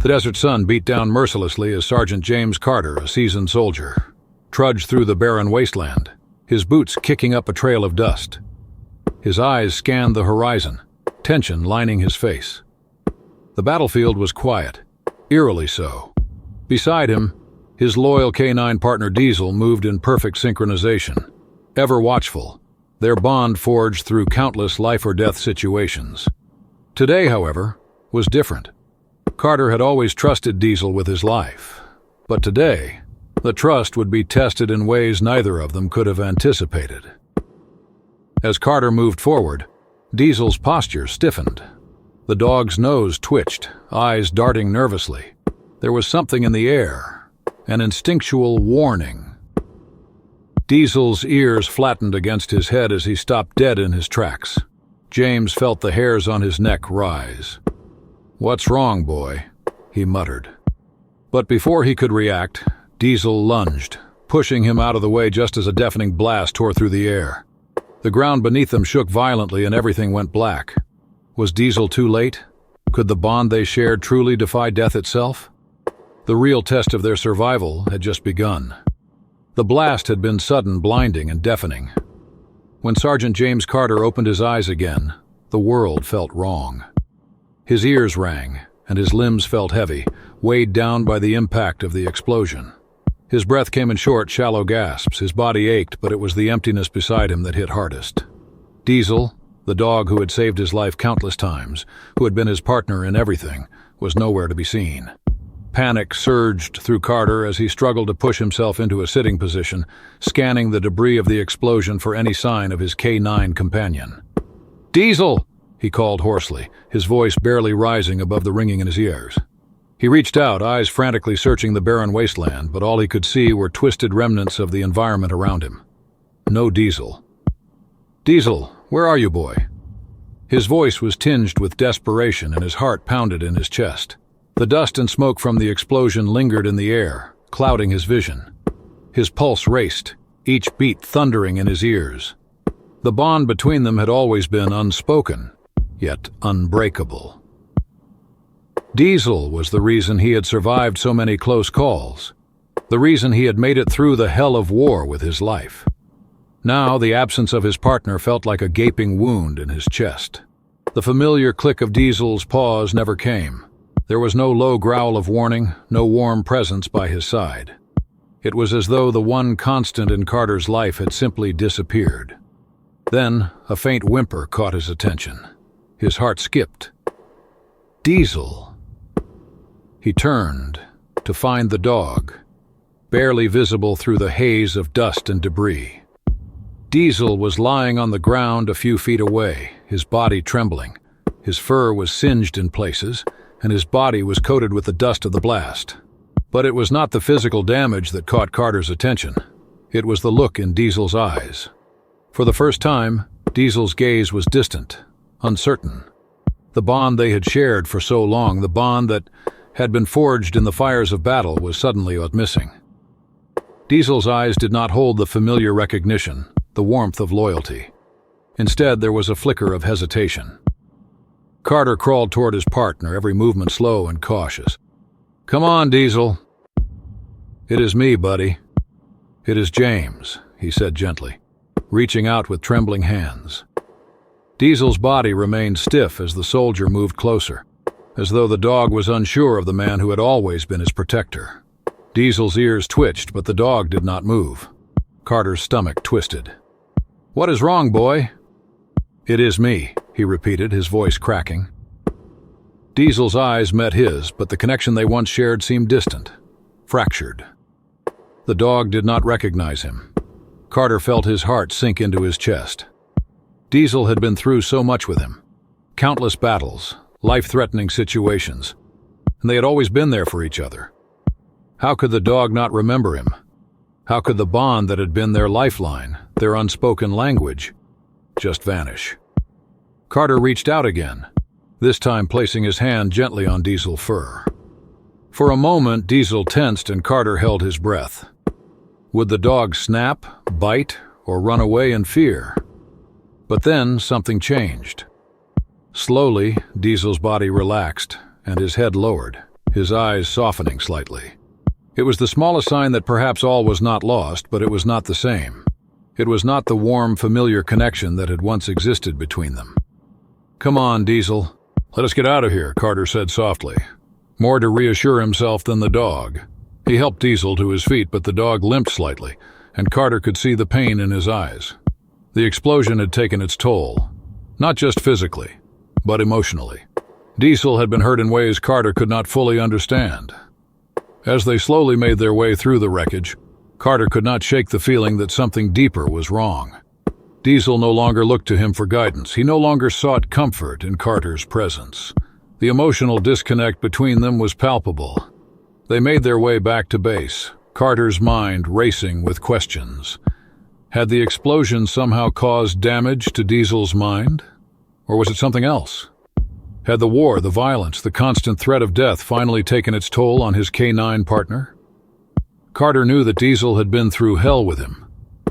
The desert sun beat down mercilessly as Sergeant James Carter, a seasoned soldier, trudged through the barren wasteland, his boots kicking up a trail of dust. His eyes scanned the horizon, tension lining his face. The battlefield was quiet, eerily so. Beside him, his loyal K9 partner Diesel moved in perfect synchronization, ever watchful, their bond forged through countless life-or-death situations. Today, however, was different. Carter had always trusted Diesel with his life, but today, the trust would be tested in ways neither of them could have anticipated. As Carter moved forward, Diesel's posture stiffened. The dog's nose twitched, eyes darting nervously. There was something in the air, an instinctual warning. Diesel's ears flattened against his head as he stopped dead in his tracks. James felt the hairs on his neck rise. "What's wrong, boy?" he muttered. But before he could react, Diesel lunged, pushing him out of the way just as a deafening blast tore through the air. The ground beneath them shook violently and everything went black. Was Diesel too late? Could the bond they shared truly defy death itself? The real test of their survival had just begun. The blast had been sudden, blinding, and deafening. When Sergeant James Carter opened his eyes again, the world felt wrong. His ears rang, and his limbs felt heavy, weighed down by the impact of the explosion. His breath came in short, shallow gasps. His body ached, but it was the emptiness beside him that hit hardest. Diesel, the dog who had saved his life countless times, who had been his partner in everything, was nowhere to be seen. Panic surged through Carter as he struggled to push himself into a sitting position, scanning the debris of the explosion for any sign of his K9 companion. "Diesel!" he called hoarsely, his voice barely rising above the ringing in his ears. He reached out, eyes frantically searching the barren wasteland, but all he could see were twisted remnants of the environment around him. No Diesel. "Diesel, where are you, boy?" His voice was tinged with desperation and his heart pounded in his chest. The dust and smoke from the explosion lingered in the air, clouding his vision. His pulse raced, each beat thundering in his ears. The bond between them had always been unspoken, yet unbreakable. Diesel was the reason he had survived so many close calls, the reason he had made it through the hell of war with his life. Now, the absence of his partner felt like a gaping wound in his chest. The familiar click of Diesel's paws never came. There was no low growl of warning, no warm presence by his side. It was as though the one constant in Carter's life had simply disappeared. Then, a faint whimper caught his attention. His heart skipped. Diesel. He turned to find the dog, barely visible through the haze of dust and debris. Diesel was lying on the ground a few feet away, his body trembling. His fur was singed in places, and his body was coated with the dust of the blast. But it was not the physical damage that caught Carter's attention. It was the look in Diesel's eyes. For the first time, Diesel's gaze was distant, uncertain. The bond they had shared for so long, the bond that had been forged in the fires of battle, was suddenly missing. Diesel's eyes did not hold the familiar recognition, the warmth of loyalty. Instead, there was a flicker of hesitation. Carter crawled toward his partner, every movement slow and cautious. "Come on, Diesel." "It is me, buddy." "It is James," he said gently, reaching out with trembling hands. Diesel's body remained stiff as the soldier moved closer, as though the dog was unsure of the man who had always been his protector. Diesel's ears twitched, but the dog did not move. Carter's stomach twisted. "What is wrong, boy?" "It is me," he repeated, his voice cracking. Diesel's eyes met his, but the connection they once shared seemed distant, fractured. The dog did not recognize him. Carter felt his heart sink into his chest. Diesel had been through so much with him. Countless battles, life-threatening situations, and they had always been there for each other. How could the dog not remember him? How could the bond that had been their lifeline, their unspoken language, just vanish? Carter reached out again, this time placing his hand gently on Diesel's fur. For a moment, Diesel tensed and Carter held his breath. Would the dog snap, bite, or run away in fear? But then something changed. Slowly, Diesel's body relaxed, and his head lowered, his eyes softening slightly. It was the smallest sign that perhaps all was not lost, but it was not the same. It was not the warm, familiar connection that had once existed between them. "Come on, Diesel. Let us get out of here," Carter said softly, more to reassure himself than the dog. He helped Diesel to his feet, but the dog limped slightly, and Carter could see the pain in his eyes. The explosion had taken its toll, not just physically, but emotionally. Diesel had been hurt in ways Carter could not fully understand. As they slowly made their way through the wreckage, Carter could not shake the feeling that something deeper was wrong. Diesel no longer looked to him for guidance. He no longer sought comfort in Carter's presence. The emotional disconnect between them was palpable. They made their way back to base, Carter's mind racing with questions. Had the explosion somehow caused damage to Diesel's mind? Or was it something else? Had the war, the violence, the constant threat of death finally taken its toll on his K9 partner? Carter knew that Diesel had been through hell with him,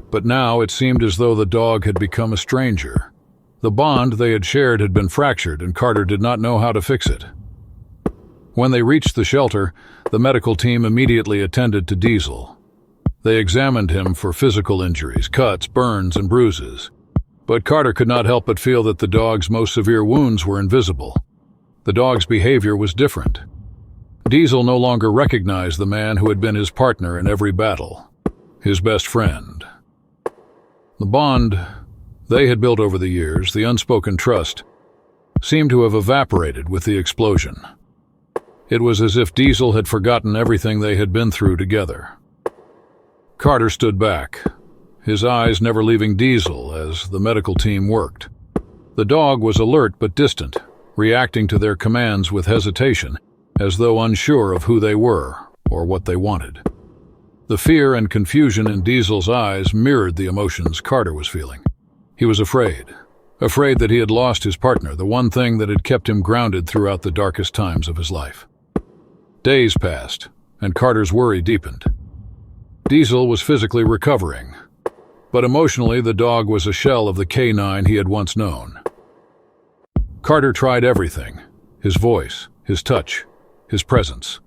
but now it seemed as though the dog had become a stranger. The bond they had shared had been fractured, and Carter did not know how to fix it. When they reached the shelter, the medical team immediately attended to Diesel. They examined him for physical injuries, cuts, burns, and bruises. But Carter could not help but feel that the dog's most severe wounds were invisible. The dog's behavior was different. Diesel no longer recognized the man who had been his partner in every battle, his best friend. The bond they had built over the years, the unspoken trust, seemed to have evaporated with the explosion. It was as if Diesel had forgotten everything they had been through together. Carter stood back, his eyes never leaving Diesel as the medical team worked. The dog was alert but distant, reacting to their commands with hesitation, as though unsure of who they were or what they wanted. The fear and confusion in Diesel's eyes mirrored the emotions Carter was feeling. He was afraid that he had lost his partner, the one thing that had kept him grounded throughout the darkest times of his life. Days passed, and Carter's worry deepened. Diesel was physically recovering, but emotionally the dog was a shell of the K9 he had once known. Carter tried everything, his voice, his touch, his presence,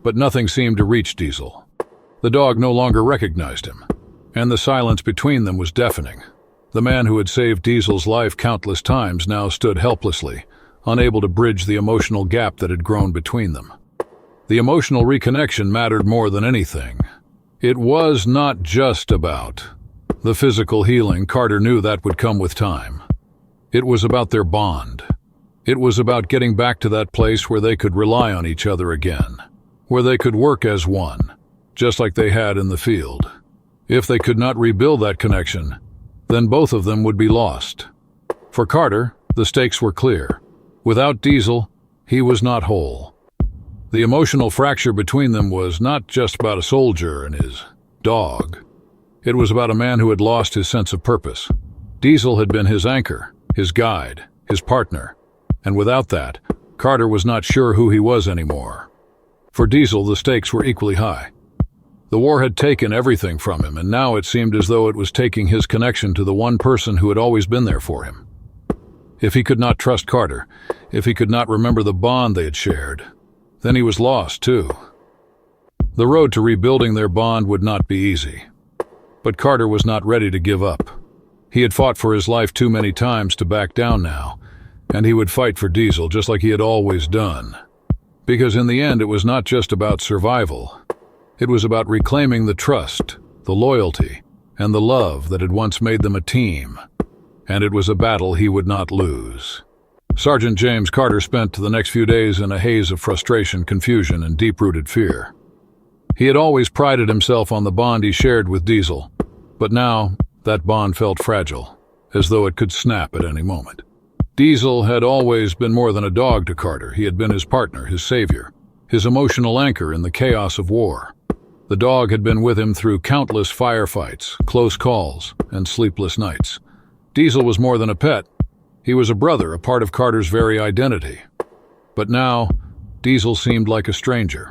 but nothing seemed to reach Diesel. The dog no longer recognized him, and the silence between them was deafening. The man who had saved Diesel's life countless times now stood helplessly, unable to bridge the emotional gap that had grown between them. The emotional reconnection mattered more than anything. It was not just about the physical healing. Carter knew that would come with time. It was about their bond. It was about getting back to that place where they could rely on each other again, where they could work as one, just like they had in the field. If they could not rebuild that connection, then both of them would be lost. For Carter, the stakes were clear. Without Diesel, he was not whole. The emotional fracture between them was not just about a soldier and his dog. It was about a man who had lost his sense of purpose. Diesel had been his anchor, his guide, his partner, and without that, Carter was not sure who he was anymore. For Diesel, the stakes were equally high. The war had taken everything from him, and now it seemed as though it was taking his connection to the one person who had always been there for him. If he could not trust Carter, if he could not remember the bond they had shared, then he was lost too. The road to rebuilding their bond would not be easy. But Carter was not ready to give up. He had fought for his life too many times to back down now, and he would fight for Diesel just like he had always done. Because in the end, it was not just about survival. It was about reclaiming the trust, the loyalty, and the love that had once made them a team. And it was a battle he would not lose. Sergeant James Carter spent the next few days in a haze of frustration, confusion, and deep-rooted fear. He had always prided himself on the bond he shared with Diesel, but now that bond felt fragile, as though it could snap at any moment. Diesel had always been more than a dog to Carter. He had been his partner, his savior, his emotional anchor in the chaos of war. The dog had been with him through countless firefights, close calls, and sleepless nights. Diesel was more than a pet. He was a brother, a part of Carter's very identity. But now, Diesel seemed like a stranger,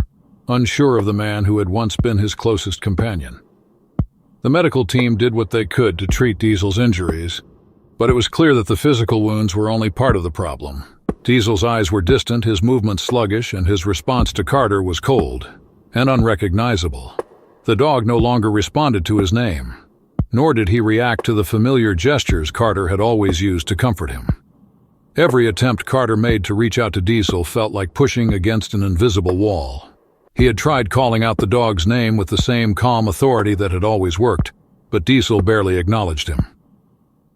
unsure of the man who had once been his closest companion. The medical team did what they could to treat Diesel's injuries, but it was clear that the physical wounds were only part of the problem. Diesel's eyes were distant, his movements sluggish, and his response to Carter was cold and unrecognizable. The dog no longer responded to his name, nor did he react to the familiar gestures Carter had always used to comfort him. Every attempt Carter made to reach out to Diesel felt like pushing against an invisible wall. He had tried calling out the dog's name with the same calm authority that had always worked, but Diesel barely acknowledged him.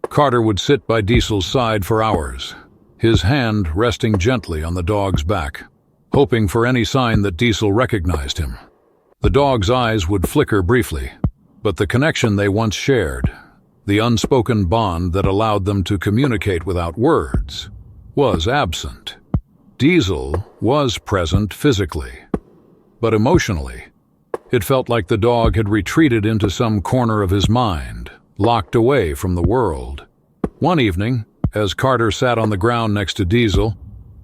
Carter would sit by Diesel's side for hours, his hand resting gently on the dog's back, hoping for any sign that Diesel recognized him. The dog's eyes would flicker briefly, but the connection they once shared, the unspoken bond that allowed them to communicate without words, was absent. Diesel was present physically, but emotionally, it felt like the dog had retreated into some corner of his mind, locked away from the world. One evening, as Carter sat on the ground next to Diesel,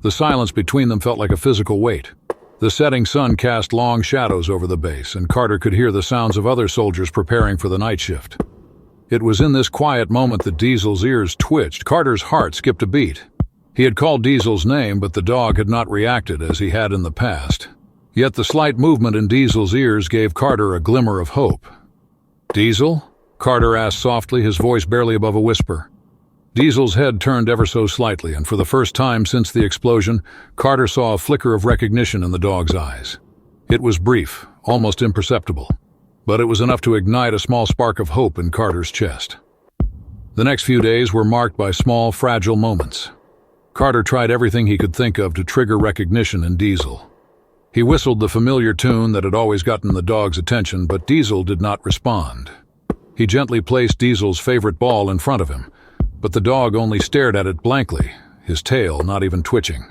the silence between them felt like a physical weight. The setting sun cast long shadows over the base, and Carter could hear the sounds of other soldiers preparing for the night shift. It was in this quiet moment that Diesel's ears twitched. Carter's heart skipped a beat. He had called Diesel's name, but the dog had not reacted as he had in the past. Yet the slight movement in Diesel's ears gave Carter a glimmer of hope. "Diesel?" Carter asked softly, his voice barely above a whisper. Diesel's head turned ever so slightly, and for the first time since the explosion, Carter saw a flicker of recognition in the dog's eyes. It was brief, almost imperceptible, but it was enough to ignite a small spark of hope in Carter's chest. The next few days were marked by small, fragile moments. Carter tried everything he could think of to trigger recognition in Diesel. He whistled the familiar tune that had always gotten the dog's attention, but Diesel did not respond. He gently placed Diesel's favorite ball in front of him, but the dog only stared at it blankly, his tail not even twitching.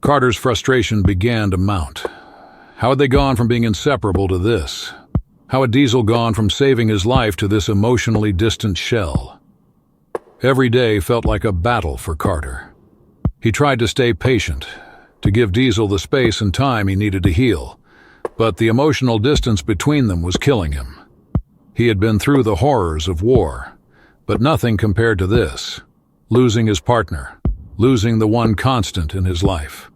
Carter's frustration began to mount. How had they gone from being inseparable to this? How had Diesel gone from saving his life to this emotionally distant shell? Every day felt like a battle for Carter. He tried to stay patient, to give Diesel the space and time he needed to heal, but the emotional distance between them was killing him. He had been through the horrors of war, but nothing compared to this, losing his partner, losing the one constant in his life.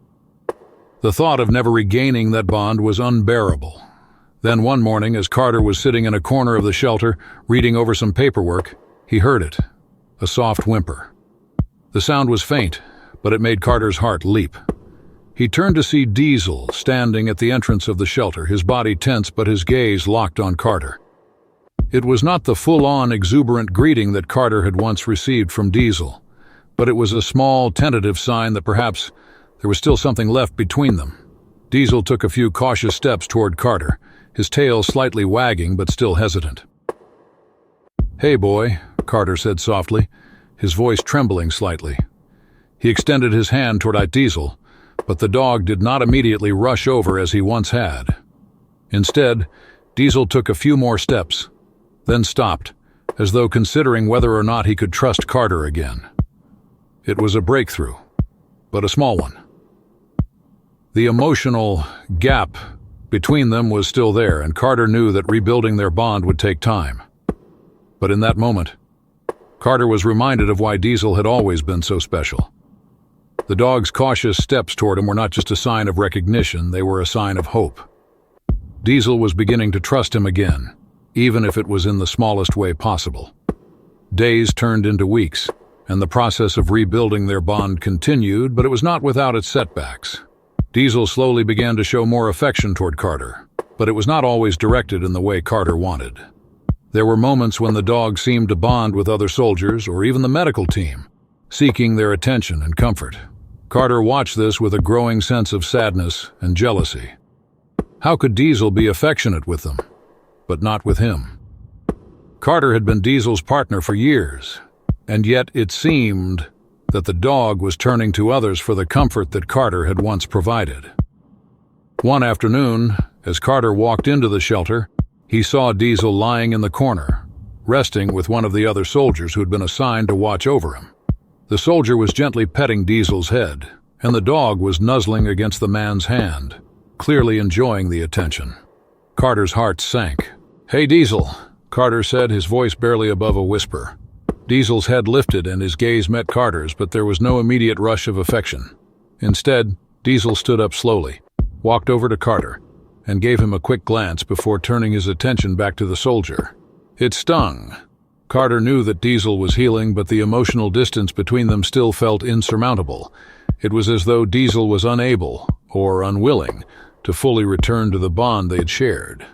The thought of never regaining that bond was unbearable. Then one morning, as Carter was sitting in a corner of the shelter, reading over some paperwork, he heard it, a soft whimper. The sound was faint, but it made Carter's heart leap. He turned to see Diesel standing at the entrance of the shelter, his body tense but his gaze locked on Carter. It was not the full-on, exuberant greeting that Carter had once received from Diesel, but it was a small, tentative sign that perhaps there was still something left between them. Diesel took a few cautious steps toward Carter, his tail slightly wagging but still hesitant. "Hey, boy," Carter said softly, his voice trembling slightly. He extended his hand toward Diesel, but the dog did not immediately rush over as he once had. Instead, Diesel took a few more steps, then stopped, as though considering whether or not he could trust Carter again. It was a breakthrough, but a small one. The emotional gap between them was still there, and Carter knew that rebuilding their bond would take time. But in that moment, Carter was reminded of why Diesel had always been so special. The dog's cautious steps toward him were not just a sign of recognition, they were a sign of hope. Diesel was beginning to trust him again, even if it was in the smallest way possible. Days turned into weeks, and the process of rebuilding their bond continued, but it was not without its setbacks. Diesel slowly began to show more affection toward Carter, but it was not always directed in the way Carter wanted. There were moments when the dog seemed to bond with other soldiers or even the medical team, seeking their attention and comfort. Carter watched this with a growing sense of sadness and jealousy. How could Diesel be affectionate with them, but not with him? Carter had been Diesel's partner for years, and yet it seemed that the dog was turning to others for the comfort that Carter had once provided. One afternoon, as Carter walked into the shelter, he saw Diesel lying in the corner, resting with one of the other soldiers who had been assigned to watch over him. The soldier was gently petting Diesel's head, and the dog was nuzzling against the man's hand, clearly enjoying the attention. Carter's heart sank. "Hey, Diesel," Carter said, his voice barely above a whisper. Diesel's head lifted and his gaze met Carter's, but there was no immediate rush of affection. Instead, Diesel stood up slowly, walked over to Carter, and gave him a quick glance before turning his attention back to the soldier. It stung. Carter knew that Diesel was healing, but the emotional distance between them still felt insurmountable. It was as though Diesel was unable, or unwilling, to fully return to the bond they had shared.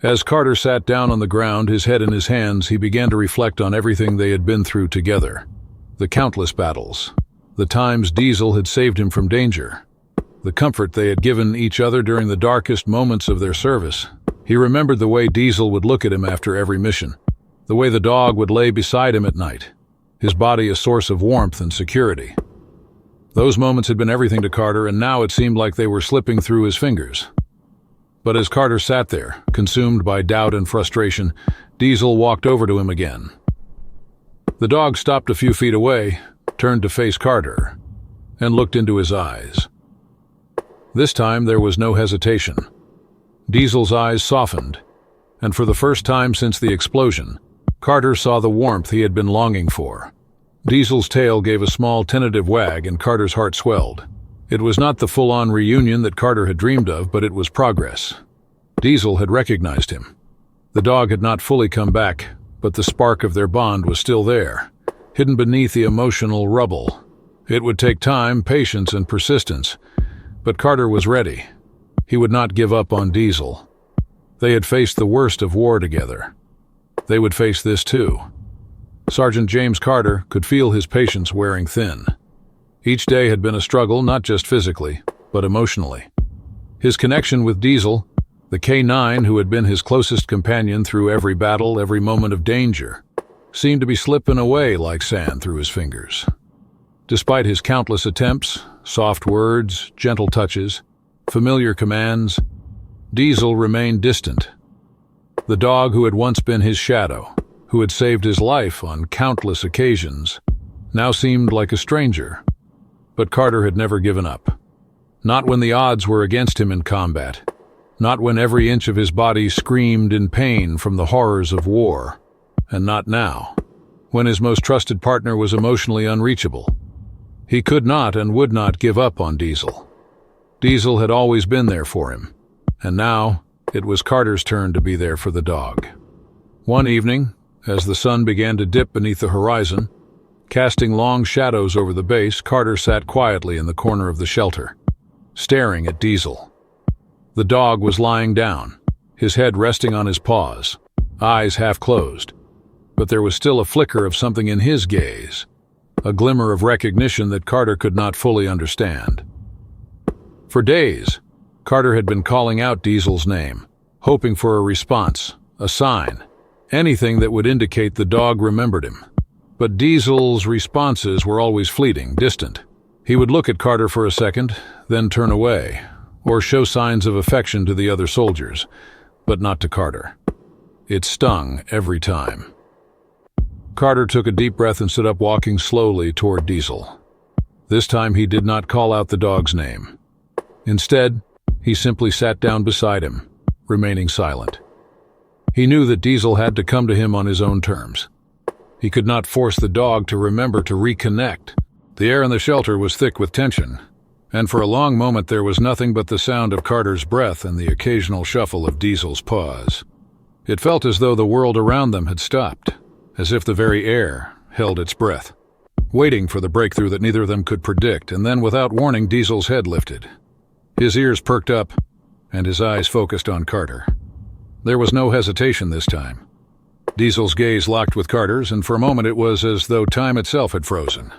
As Carter sat down on the ground, his head in his hands, he began to reflect on everything they had been through together. The countless battles, the times Diesel had saved him from danger, the comfort they had given each other during the darkest moments of their service. He remembered the way Diesel would look at him after every mission, the way the dog would lay beside him at night, his body a source of warmth and security. Those moments had been everything to Carter, and now it seemed like they were slipping through his fingers. But as Carter sat there, consumed by doubt and frustration, Diesel walked over to him again. The dog stopped a few feet away, turned to face Carter, and looked into his eyes. This time there was no hesitation. Diesel's eyes softened, and for the first time since the explosion, Carter saw the warmth he had been longing for. Diesel's tail gave a small tentative wag, and Carter's heart swelled. It was not the full-on reunion that Carter had dreamed of, but it was progress. Diesel had recognized him. The dog had not fully come back, but the spark of their bond was still there, hidden beneath the emotional rubble. It would take time, patience, and persistence, but Carter was ready. He would not give up on Diesel. They had faced the worst of war together. They would face this too. Sergeant James Carter could feel his patience wearing thin. Each day had been a struggle, not just physically, but emotionally. His connection with Diesel, the K-9 who had been his closest companion through every battle, every moment of danger, seemed to be slipping away like sand through his fingers. Despite his countless attempts, soft words, gentle touches, familiar commands, Diesel remained distant. The dog who had once been his shadow, who had saved his life on countless occasions, now seemed like a stranger. But Carter had never given up. Not when the odds were against him in combat. Not when every inch of his body screamed in pain from the horrors of war. And not now, when his most trusted partner was emotionally unreachable. He could not and would not give up on Diesel. Diesel had always been there for him, and now it was Carter's turn to be there for the dog. One evening, as the sun began to dip beneath the horizon, casting long shadows over the base, Carter sat quietly in the corner of the shelter, staring at Diesel. The dog was lying down, his head resting on his paws, eyes half closed, but there was still a flicker of something in his gaze, a glimmer of recognition that Carter could not fully understand. For days, Carter had been calling out Diesel's name, hoping for a response, a sign, anything that would indicate the dog remembered him. But Diesel's responses were always fleeting, distant. He would look at Carter for a second, then turn away, or show signs of affection to the other soldiers, but not to Carter. It stung every time. Carter took a deep breath and stood up, walking slowly toward Diesel. This time he did not call out the dog's name. Instead, he simply sat down beside him, remaining silent. He knew that Diesel had to come to him on his own terms. He could not force the dog to remember to reconnect. The air in the shelter was thick with tension, and for a long moment there was nothing but the sound of Carter's breath and the occasional shuffle of Diesel's paws. It felt as though the world around them had stopped, as if the very air held its breath, waiting for the breakthrough that neither of them could predict. And then, without warning, Diesel's head lifted. His ears perked up, and his eyes focused on Carter. There was no hesitation this time. Diesel's gaze locked with Carter's, and for a moment it was as though time itself had frozen.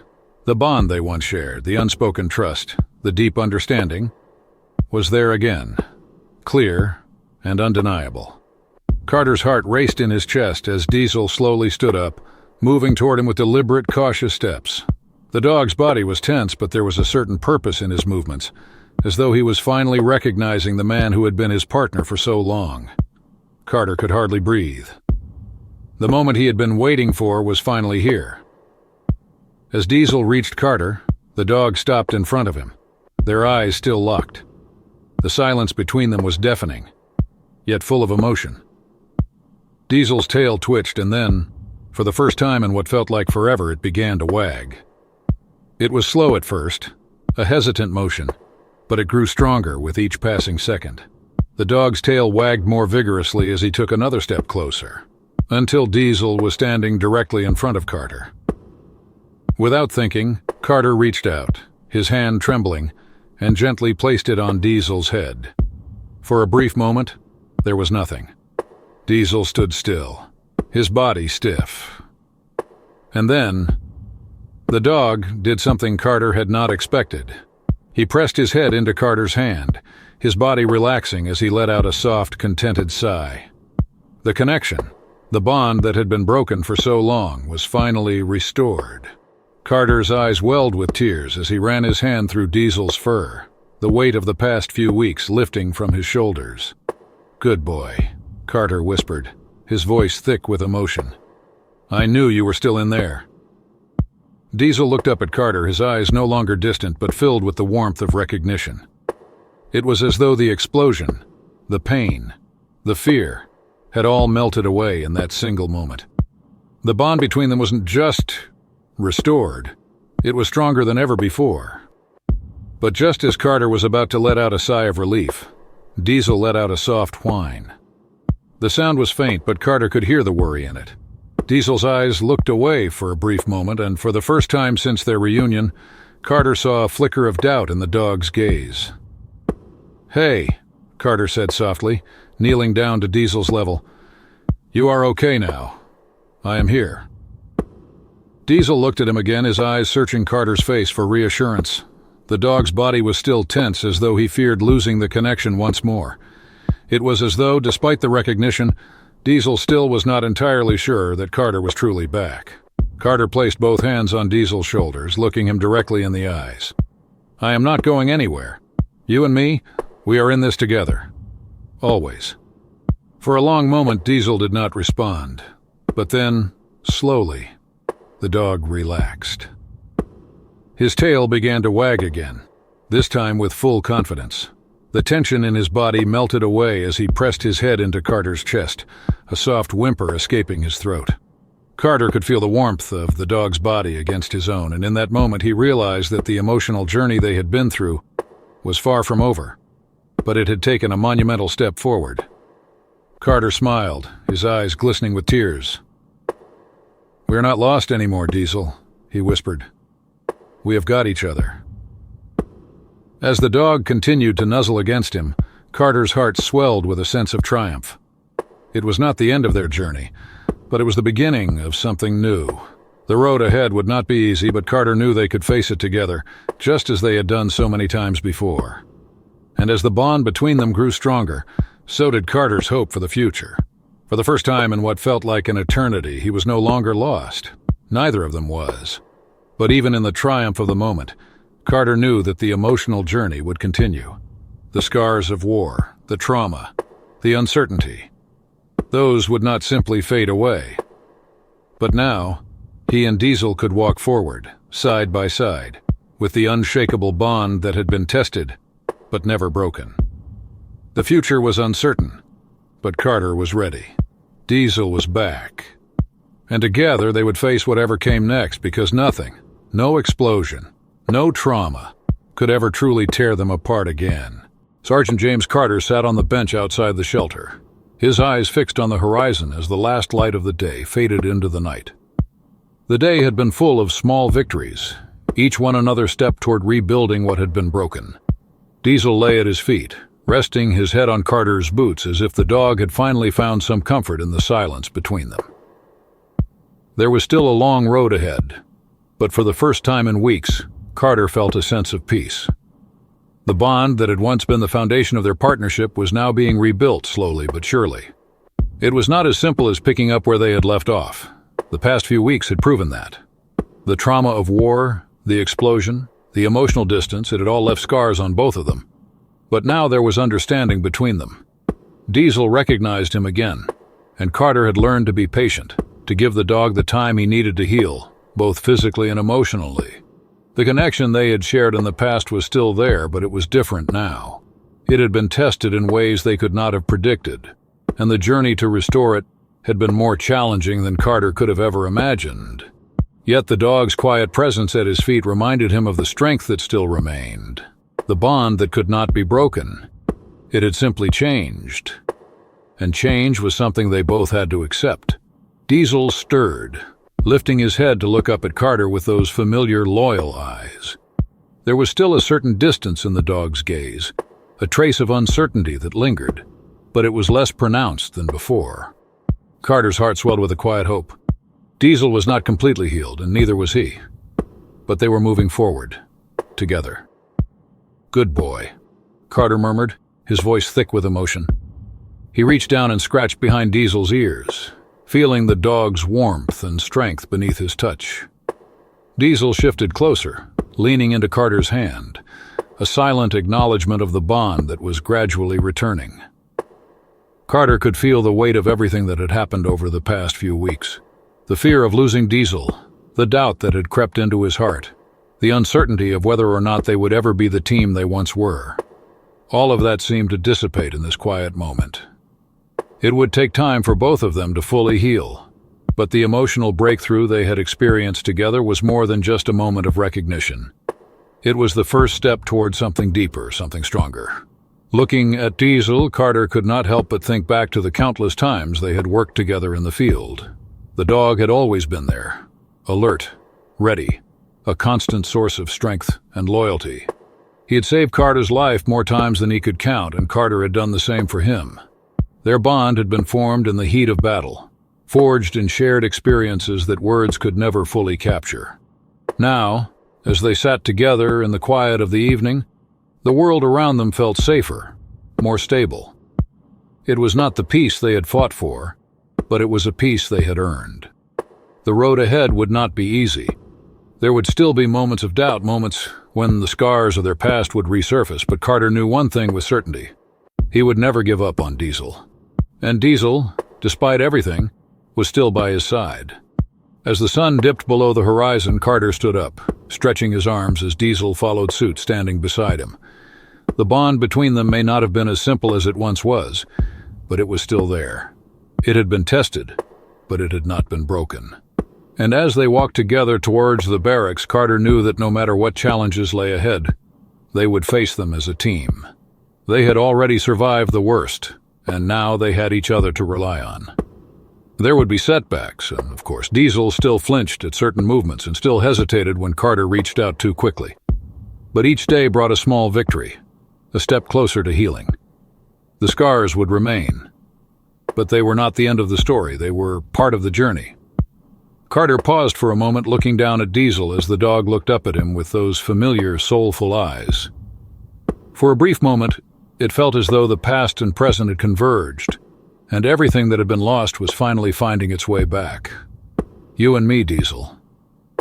The bond they once shared, the unspoken trust, the deep understanding, was there again, clear and undeniable. Carter's heart raced in his chest as Diesel slowly stood up, moving toward him with deliberate, cautious steps. The dog's body was tense, but there was a certain purpose in his movements, as though he was finally recognizing the man who had been his partner for so long. Carter could hardly breathe. The moment he had been waiting for was finally here. As Diesel reached Carter, the dog stopped in front of him, their eyes still locked. The silence between them was deafening, yet full of emotion. Diesel's tail twitched, and then, For the first time in what felt like forever, it began to wag. It was slow at first, a hesitant motion, but it grew stronger with each passing second. The dog's tail wagged more vigorously as he took another step closer, until Diesel was standing directly in front of Carter. Without thinking, Carter reached out, his hand trembling, and gently placed it on Diesel's head. For a brief moment, there was nothing. Diesel stood still, his body stiff. And then, the dog did something Carter had not expected. He pressed his head into Carter's hand, his body relaxing as he let out a soft, contented sigh. The connection, the bond that had been broken for so long, was finally restored. Carter's eyes welled with tears as he ran his hand through Diesel's fur, the weight of the past few weeks lifting from his shoulders. "Good boy," Carter whispered, his voice thick with emotion. "I knew you were still in there." Diesel looked up at Carter, his eyes no longer distant but filled with the warmth of recognition. It was as though the explosion, the pain, the fear, had all melted away in that single moment. The bond between them wasn't just restored, it was stronger than ever before. But just as Carter was about to let out a sigh of relief, Diesel let out a soft whine. The sound was faint, but Carter could hear the worry in it. Diesel's eyes looked away for a brief moment, and for the first time since their reunion, Carter saw a flicker of doubt in the dog's gaze. "Hey," Carter said softly, kneeling down to Diesel's level. "You are okay now. I am here." Diesel looked at him again, his eyes searching Carter's face for reassurance. The dog's body was still tense, as though he feared losing the connection once more. It was as though, despite the recognition, Diesel still was not entirely sure that Carter was truly back. Carter placed both hands on Diesel's shoulders, looking him directly in the eyes. "I am not going anywhere. You and me, we are in this together. Always." For a long moment, Diesel did not respond. But then, slowly, the dog relaxed. His tail began to wag again, this time with full confidence. The tension in his body melted away as he pressed his head into Carter's chest, a soft whimper escaping his throat. Carter could feel the warmth of the dog's body against his own, and in that moment he realized that the emotional journey they had been through was far from over, but it had taken a monumental step forward. Carter smiled, his eyes glistening with tears. "We're not lost anymore, Diesel," he whispered. "We have got each other." As the dog continued to nuzzle against him, Carter's heart swelled with a sense of triumph. It was not the end of their journey, but it was the beginning of something new. The road ahead would not be easy, but Carter knew they could face it together, just as they had done so many times before. And as the bond between them grew stronger, so did Carter's hope for the future. For the first time in what felt like an eternity, he was no longer lost. Neither of them was. But even in the triumph of the moment, Carter knew that the emotional journey would continue. The scars of war, the trauma, the uncertainty, those would not simply fade away. But now, he and Diesel could walk forward, side by side, with the unshakable bond that had been tested, but never broken. The future was uncertain, but Carter was ready. Diesel was back. And together they would face whatever came next, because nothing, no explosion, no trauma, could ever truly tear them apart again. Sergeant James Carter sat on the bench outside the shelter, his eyes fixed on the horizon as the last light of the day faded into the night. The day had been full of small victories, each one another step toward rebuilding what had been broken. Diesel lay at his feet, resting his head on Carter's boots as if the dog had finally found some comfort in the silence between them. There was still a long road ahead, but for the first time in weeks, Carter felt a sense of peace. The bond that had once been the foundation of their partnership was now being rebuilt slowly but surely. It was not as simple as picking up where they had left off. The past few weeks had proven that. The trauma of war, the explosion, the emotional distance, it had all left scars on both of them. But now there was understanding between them. Diesel recognized him again, and Carter had learned to be patient, to give the dog the time he needed to heal, both physically and emotionally. The connection they had shared in the past was still there, but it was different now. It had been tested in ways they could not have predicted, and the journey to restore it had been more challenging than Carter could have ever imagined. Yet the dog's quiet presence at his feet reminded him of the strength that still remained, the bond that could not be broken. It had simply changed. And change was something they both had to accept. Diesel stirred, lifting his head to look up at Carter with those familiar, loyal eyes. There was still a certain distance in the dog's gaze, a trace of uncertainty that lingered, but it was less pronounced than before. Carter's heart swelled with a quiet hope. Diesel was not completely healed, and neither was he. But they were moving forward, together. "Good boy," Carter murmured, his voice thick with emotion. He reached down and scratched behind Diesel's ears, feeling the dog's warmth and strength beneath his touch. Diesel shifted closer, leaning into Carter's hand, a silent acknowledgement of the bond that was gradually returning. Carter could feel the weight of everything that had happened over the past few weeks. The fear of losing Diesel, the doubt that had crept into his heart, the uncertainty of whether or not they would ever be the team they once were. All of that seemed to dissipate in this quiet moment. It would take time for both of them to fully heal, but the emotional breakthrough they had experienced together was more than just a moment of recognition. It was the first step toward something deeper, something stronger. Looking at Diesel, Carter could not help but think back to the countless times they had worked together in the field. The dog had always been there, alert, ready, a constant source of strength and loyalty. He had saved Carter's life more times than he could count, and Carter had done the same for him. Their bond had been formed in the heat of battle, forged in shared experiences that words could never fully capture. Now, as they sat together in the quiet of the evening, the world around them felt safer, more stable. It was not the peace they had fought for, but it was a peace they had earned. The road ahead would not be easy. There would still be moments of doubt, moments when the scars of their past would resurface, but Carter knew one thing with certainty. He would never give up on Diesel. And Diesel, despite everything, was still by his side. As the sun dipped below the horizon, Carter stood up, stretching his arms as Diesel followed suit, standing beside him. The bond between them may not have been as simple as it once was, but it was still there. It had been tested, but it had not been broken. And as they walked together towards the barracks, Carter knew that no matter what challenges lay ahead, they would face them as a team. They had already survived the worst, and now they had each other to rely on. There would be setbacks, and of course Diesel still flinched at certain movements and still hesitated when Carter reached out too quickly. But each day brought a small victory, a step closer to healing. The scars would remain, but they were not the end of the story. They were part of the journey. Carter paused for a moment, looking down at Diesel as the dog looked up at him with those familiar, soulful eyes. For a brief moment, it felt as though the past and present had converged, and everything that had been lost was finally finding its way back. "You and me, Diesel.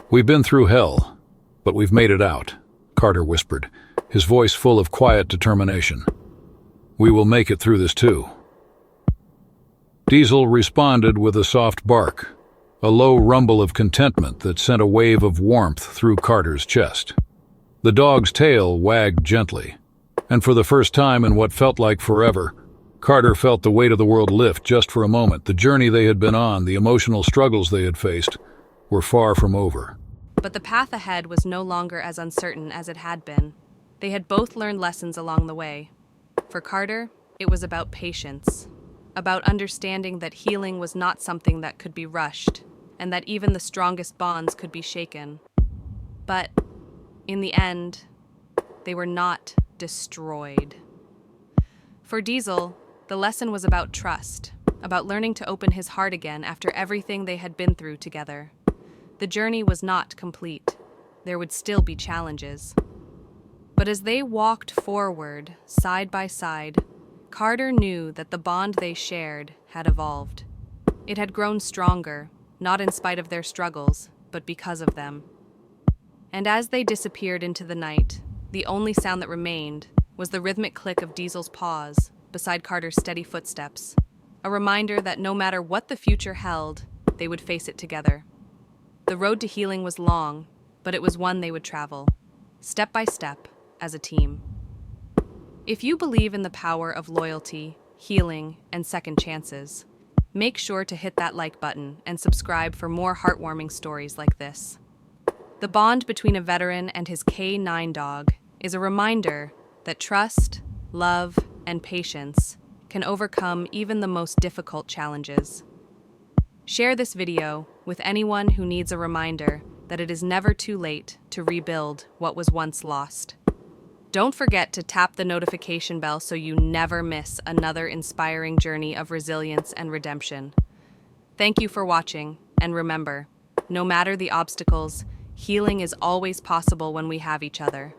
We've been through hell, but we've made it out," Carter whispered, his voice full of quiet determination. "We will make it through this too." Diesel responded with a soft bark, a low rumble of contentment that sent a wave of warmth through Carter's chest. The dog's tail wagged gently, and for the first time in what felt like forever, Carter felt the weight of the world lift just for a moment. The journey they had been on, the emotional struggles they had faced, were far from over. But the path ahead was no longer as uncertain as it had been. They had both learned lessons along the way. For Carter, it was about patience, about understanding that healing was not something that could be rushed, and that even the strongest bonds could be shaken. But, in the end, they were not destroyed. For Diesel, the lesson was about trust, about learning to open his heart again after everything they had been through together. The journey was not complete. There would still be challenges. But as they walked forward, side by side, Carter knew that the bond they shared had evolved. It had grown stronger, not in spite of their struggles, but because of them. And as they disappeared into the night, the only sound that remained was the rhythmic click of Diesel's paws beside Carter's steady footsteps, a reminder that no matter what the future held, they would face it together. The road to healing was long, but it was one they would travel, step by step, as a team. If you believe in the power of loyalty, healing, and second chances, Make sure to hit that like button and subscribe for more heartwarming stories like this. The bond between a veteran and his K9 dog is a reminder that trust, love, and patience can overcome even the most difficult challenges. Share this video with anyone who needs a reminder that it is never too late to rebuild what was once lost. Don't forget to tap the notification bell so you never miss another inspiring journey of resilience and redemption. Thank you for watching, and remember, no matter the obstacles, healing is always possible when we have each other.